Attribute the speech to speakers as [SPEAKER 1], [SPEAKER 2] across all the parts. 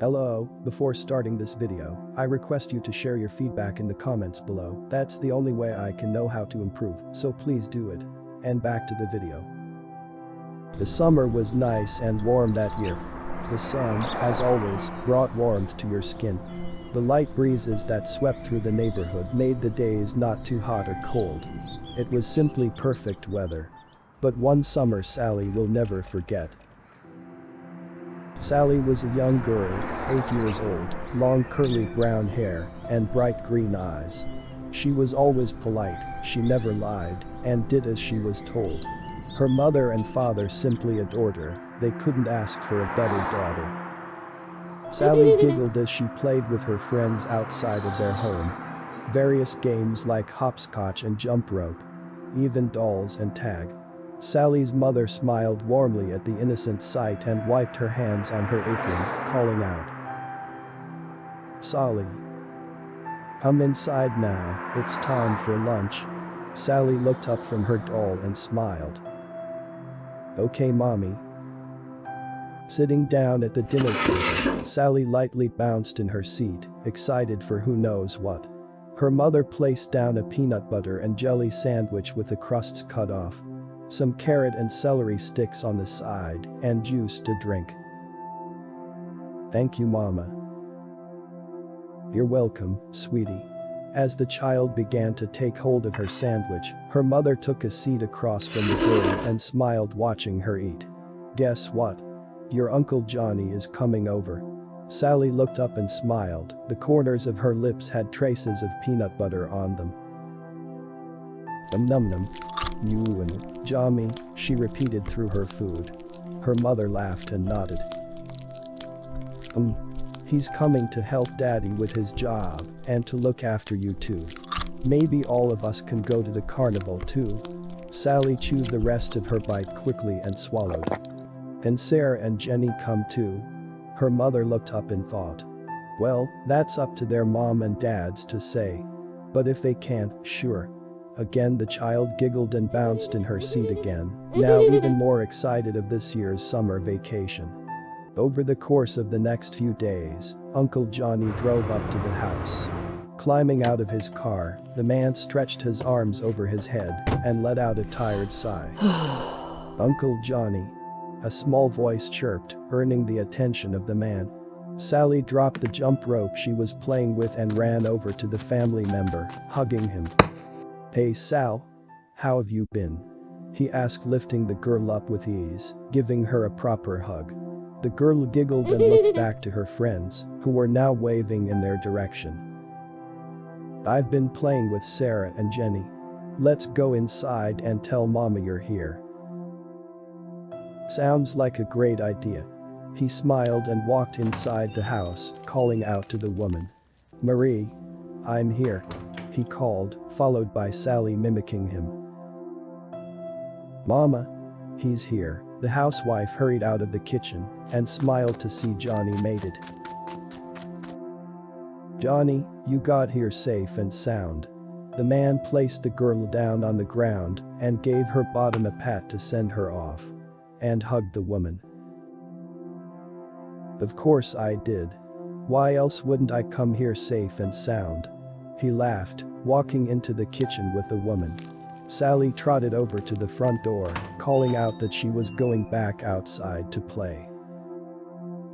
[SPEAKER 1] Hello, before starting this video, I request you to share your feedback in the comments below. That's the only way I can know how to improve, so please do it. And back to the video. The summer was nice and warm that year. The sun, as always, brought warmth to your skin. The light breezes that swept through the neighborhood made the days not too hot or cold. It was simply perfect weather. But one summer Sally will never forget. Sally was a young girl, 8 years old, long curly brown hair, and bright green eyes. She was always polite, she never lied, and did as she was told. Her mother and father simply adored her, they couldn't ask for a better daughter. Sally giggled as she played with her friends outside of their home. Various games like hopscotch and jump rope. Even dolls and tag. Sally's mother smiled warmly at the innocent sight and wiped her hands on her apron, calling out, "Sally, come inside now, it's time for lunch." Sally looked up from her doll and smiled. "Okay, mommy." Sitting down at the dinner table, Sally lightly bounced in her seat, excited for who knows what. Her mother placed down a peanut butter and jelly sandwich with the crusts cut off. Some carrot and celery sticks on the side, and juice to drink. "Thank you, Mama." "You're welcome, sweetie." As the child began to take hold of her sandwich, her mother took a seat across from the girl and smiled watching her eat. "Guess what? Your Uncle Johnny is coming over." Sally looked up and smiled, the corners of her lips had traces of peanut butter on them. Num num. "You and Johnny," she repeated through her food. Her mother laughed and nodded. He's coming to help Daddy with his job, and to look after you too. Maybe all of us can go to the carnival too." Sally chewed the rest of her bite quickly and swallowed. "Can Sarah and Jenny come too?" Her mother looked up in thought. "Well, that's up to their mom and dads to say. But if they can't, sure." Again the child giggled and bounced in her seat again, now even more excited of this year's summer vacation. Over the course of the next few days, Uncle Johnny drove up to the house. Climbing out of his car, the man stretched his arms over his head and let out a tired sigh. "Uncle Johnny," a small voice chirped, earning the attention of the man. Sally dropped the jump rope she was playing with and ran over to the family member, hugging him. "Hey Sal. How have you been?" he asked, lifting the girl up with ease, giving her a proper hug. The girl giggled and looked back to her friends, who were now waving in their direction. "I've been playing with Sarah and Jenny. Let's go inside and tell Mama you're here." "Sounds like a great idea." He smiled and walked inside the house, calling out to the woman. "Marie. I'm here," he called, followed by Sally mimicking him. "Mama. He's here." The housewife hurried out of the kitchen and smiled to see Johnny made it. "Johnny, you got here safe and sound." The man placed the girl down on the ground and gave her bottom a pat to send her off. And hugged the woman. "Of course I did. Why else wouldn't I come here safe and sound?" He laughed, walking into the kitchen with the woman. Sally trotted over to the front door, calling out that she was going back outside to play.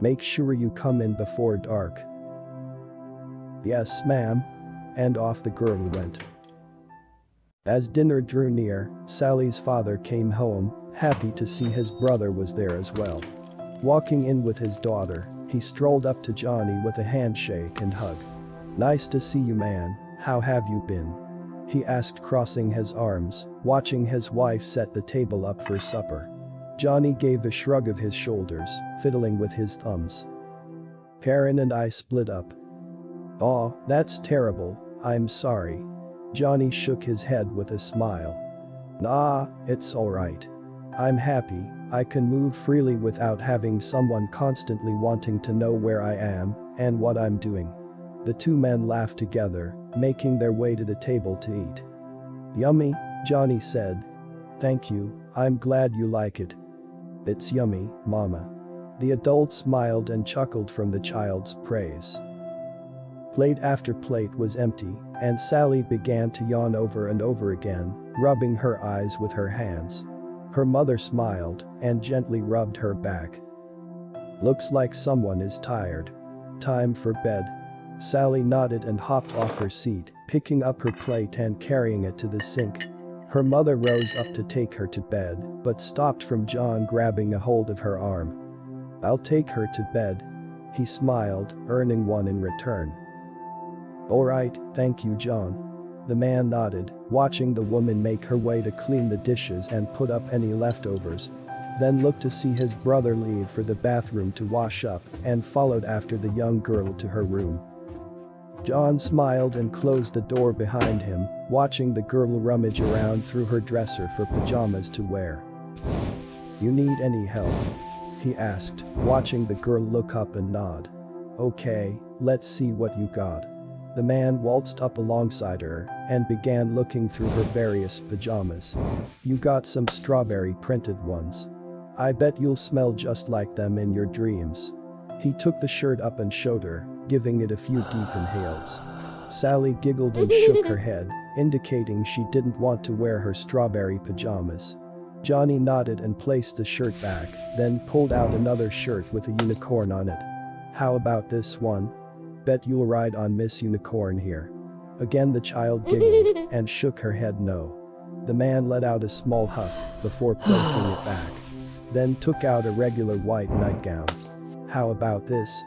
[SPEAKER 1] "Make sure you come in before dark." "Yes, ma'am." And off the girl went. As dinner drew near, Sally's father came home, happy to see his brother was there as well. Walking in with his daughter, he strolled up to Johnny with a handshake and hug. "Nice to see you, man. How have you been?" he asked, crossing his arms, watching his wife set the table up for supper. Johnny gave a shrug of his shoulders, fiddling with his thumbs. "Karen and I split up." "Aw, that's terrible, I'm sorry." Johnny shook his head with a smile. "Nah, it's alright. I'm happy, I can move freely without having someone constantly wanting to know where I am and what I'm doing." The two men laughed together, making their way to the table to eat. "Yummy," Johnny said. "Thank you, I'm glad you like it." "It's yummy, Mama." The adult smiled and chuckled from the child's praise. Plate after plate was empty, and Sally began to yawn over and over again, rubbing her eyes with her hands. Her mother smiled and gently rubbed her back. "Looks like someone is tired. Time for bed." Sally nodded and hopped off her seat, picking up her plate and carrying it to the sink. Her mother rose up to take her to bed, but stopped from John grabbing a hold of her arm. "I'll take her to bed." He smiled, earning one in return. "Alright, thank you, John." The man nodded, watching the woman make her way to clean the dishes and put up any leftovers. Then looked to see his brother leave for the bathroom to wash up and followed after the young girl to her room. John smiled and closed the door behind him, watching the girl rummage around through her dresser for pajamas to wear. "You need any help?" he asked, watching the girl look up and nod. "Okay, let's see what you got." The man waltzed up alongside her and began looking through her various pajamas. "You got some strawberry printed ones. I bet you'll smell just like them in your dreams." He took the shirt up and showed her, giving it a few deep inhales. Sally giggled and shook her head, indicating she didn't want to wear her strawberry pajamas. Johnny nodded and placed the shirt back, then pulled out another shirt with a unicorn on it. "How about this one? Bet you'll ride on Miss Unicorn here." Again the child giggled and shook her head no. The man let out a small huff before placing it back. Then took out a regular white nightgown. "How about this?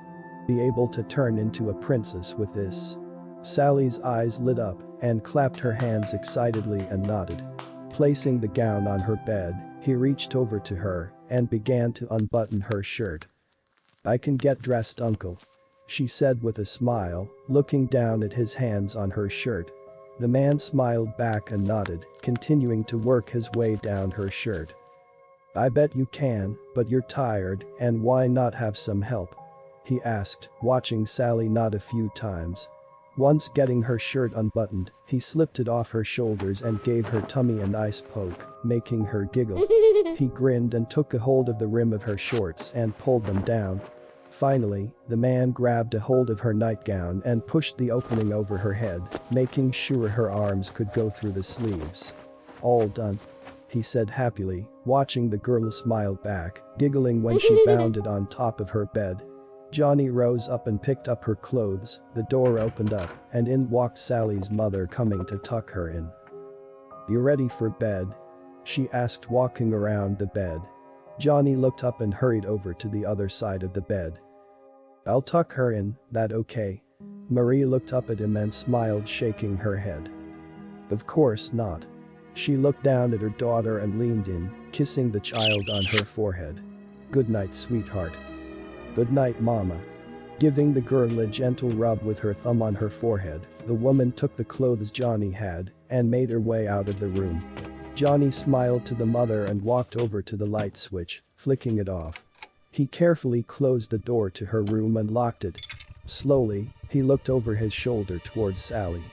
[SPEAKER 1] Be able to turn into a princess with this." Sally's eyes lit up and clapped her hands excitedly and nodded. Placing the gown on her bed, he reached over to her and began to unbutton her shirt. "I can get dressed, uncle," she said with a smile, looking down at his hands on her shirt. The man smiled back and nodded, continuing to work his way down her shirt. "I bet you can, but you're tired, and why not have some help?" he asked, watching Sally nod a few times. Once getting her shirt unbuttoned, he slipped it off her shoulders and gave her tummy a nice poke, making her giggle. He grinned and took a hold of the rim of her shorts and pulled them down. Finally, the man grabbed a hold of her nightgown and pushed the opening over her head, making sure her arms could go through the sleeves. "All done," he said happily, watching the girl smile back, giggling when she bounded on top of her bed. Johnny rose up and picked up her clothes, the door opened up, and in walked Sally's mother coming to tuck her in. "You ready for bed?" she asked, walking around the bed. Johnny looked up and hurried over to the other side of the bed. "I'll tuck her in, that okay?" Marie looked up at him and smiled, shaking her head. "Of course not." She looked down at her daughter and leaned in, kissing the child on her forehead. "Good night, sweetheart." "Good night, mama." Giving the girl a gentle rub with her thumb on her forehead, the woman took the clothes Johnny had and made her way out of the room. Johnny smiled to the mother and walked over to the light switch, flicking it off. He carefully closed the door to her room and locked it. Slowly, he looked over his shoulder towards Sally.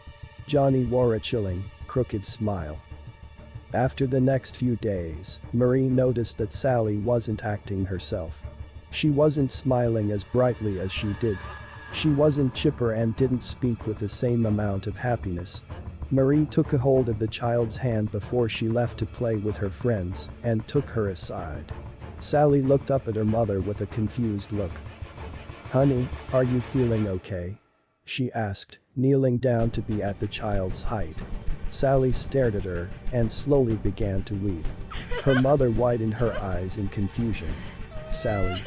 [SPEAKER 1] Johnny wore a chilling, crooked smile. After the next few days, Marie noticed that Sally wasn't acting herself. She wasn't smiling as brightly as she did. She wasn't chipper and didn't speak with the same amount of happiness. Marie took a hold of the child's hand before she left to play with her friends and took her aside. Sally looked up at her mother with a confused look. "Honey, are you feeling okay?" she asked, kneeling down to be at the child's height. Sally stared at her and slowly began to weep. Her mother widened her eyes in confusion. "Sally."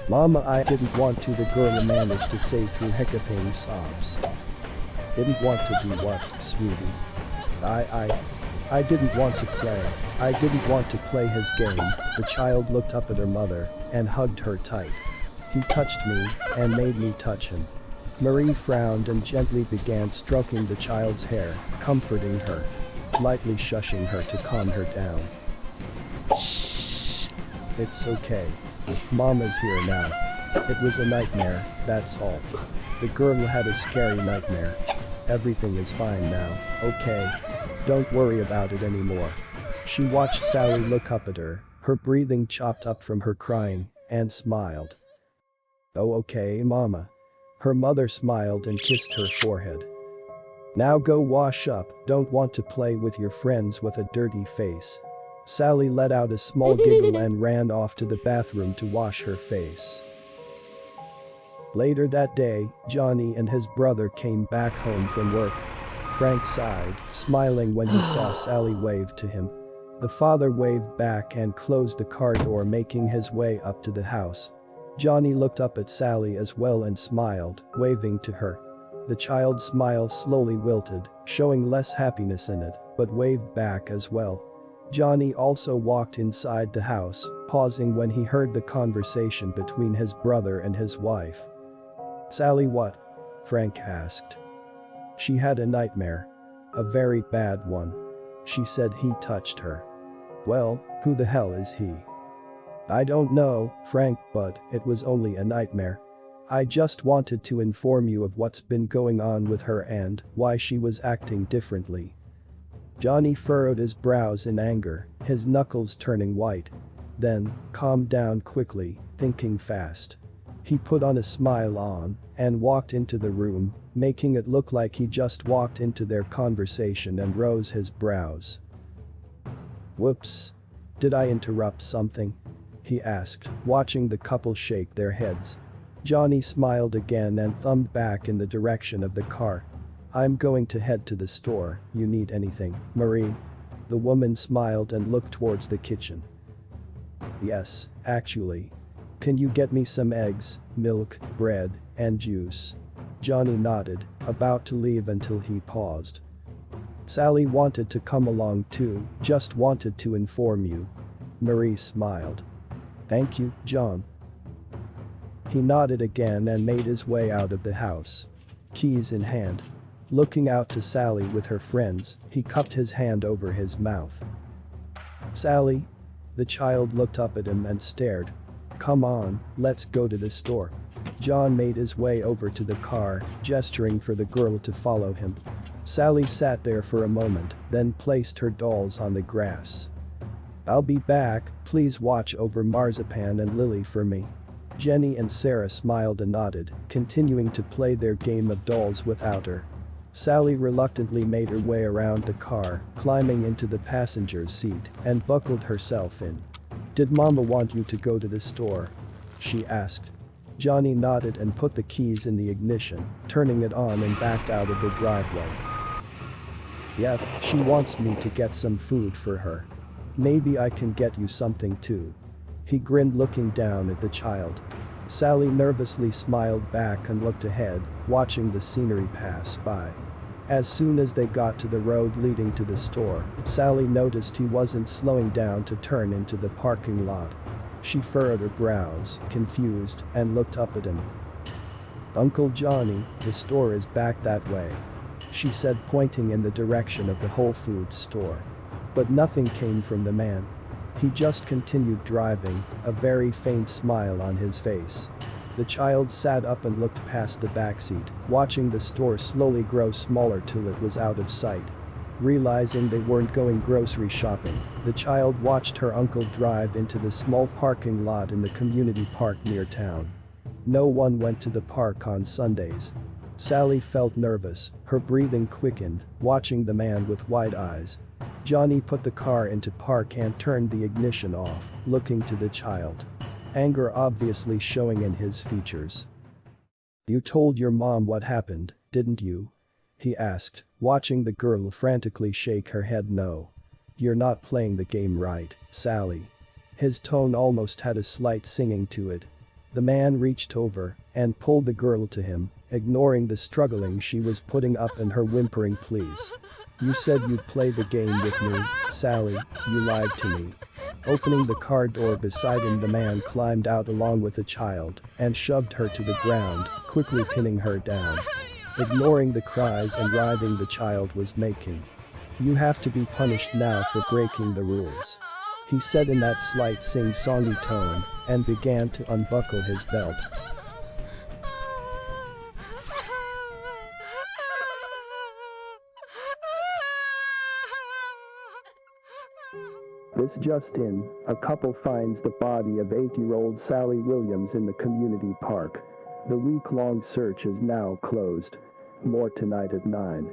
[SPEAKER 1] "Mama, I didn't want to," the girl managed to say through hiccuping sobs. "Didn't want to do what, sweetie?" I didn't want to play. I didn't want to play his game." The child looked up at her mother and hugged her tight. "He touched me and made me touch him." Marie frowned and gently began stroking the child's hair, comforting her, lightly shushing her to calm her down. "Shh. It's okay. Mama's here now. It was a nightmare, that's all." The girl had a scary nightmare. "Everything is fine now, okay? Don't worry about it anymore." She watched Sally look up at her, her breathing chopped up from her crying, and smiled. "Oh, okay, mama." Her mother smiled and kissed her forehead. "Now go wash up, don't want to play with your friends with a dirty face." Sally let out a small giggle and ran off to the bathroom to wash her face. Later that day, Johnny and his brother came back home from work. Frank sighed, smiling when he saw Sally wave to him. The father waved back and closed the car door, making his way up to the house. Johnny looked up at Sally as well and smiled, waving to her. The child's smile slowly wilted, showing less happiness in it, but waved back as well. Johnny also walked inside the house, pausing when he heard the conversation between his brother and his wife. "Sally, what?" Frank asked. "She had a nightmare. A very bad one. She said he touched her." "Well, who the hell is he?" "I don't know, Frank, but it was only a nightmare. I just wanted to inform you of what's been going on with her and why she was acting differently." Johnny furrowed his brows in anger, his knuckles turning white. Then, calmed down quickly, thinking fast. He put on a smile and walked into the room, making it look like he just walked into their conversation and rose his brows. "Whoops. Did I interrupt something?" he asked, watching the couple shake their heads. Johnny smiled again and thumbed back in the direction of the car. "I'm going to head to the store. You need anything, Marie?" The woman smiled and looked towards the kitchen. "Yes, actually. Can you get me some eggs, milk, bread, and juice?" Johnny nodded, about to leave until he paused. "Sally wanted to come along too, just wanted to inform you." Marie smiled. "Thank you, John." He nodded again and made his way out of the house. Keys in hand. Looking out to Sally with her friends, he cupped his hand over his mouth. "Sally?" The child looked up at him and stared. "Come on, let's go to the store." John made his way over to the car, gesturing for the girl to follow him. Sally sat there for a moment, then placed her dolls on the grass. "I'll be back, please watch over Marzipan and Lily for me." Jenny and Sarah smiled and nodded, continuing to play their game of dolls without her. Sally reluctantly made her way around the car, climbing into the passenger's seat, and buckled herself in. "Did Mama want you to go to the store?" she asked. Johnny nodded and put the keys in the ignition, turning it on and backed out of the driveway. "Yep, she wants me to get some food for her. Maybe I can get you something too." He grinned, looking down at the child. Sally nervously smiled back and looked ahead, watching the scenery pass by. As soon as they got to the road leading to the store, Sally noticed he wasn't slowing down to turn into the parking lot. She furrowed her brows, confused, and looked up at him. "Uncle Johnny, the store is back that way," she said, pointing in the direction of the Whole Foods store. But nothing came from the man. He just continued driving, a very faint smile on his face. The child sat up and looked past the backseat, watching the store slowly grow smaller till it was out of sight. Realizing they weren't going grocery shopping, the child watched her uncle drive into the small parking lot in the community park near town. No one went to the park on Sundays. Sally felt nervous, her breathing quickened, watching the man with wide eyes. Johnny put the car into park and turned the ignition off, looking to the child. Anger obviously showing in his features. "You told your mom what happened, didn't you?" he asked, watching the girl frantically shake her head no. "You're not playing the game right, Sally." His tone almost had a slight singing to it. The man reached over and pulled the girl to him, ignoring the struggling she was putting up and her whimpering pleas. "You said you'd play the game with me, Sally, you lied to me." Opening the car door beside him, the man climbed out along with the child and shoved her to the ground, quickly pinning her down. Ignoring the cries and writhing the child was making. "You have to be punished now for breaking the rules," he said in that slight sing-songy tone, and began to unbuckle his belt. This just in, a couple finds the body of 8-year-old Sally Williams in the community park. The week-long search is now closed. More tonight at 9.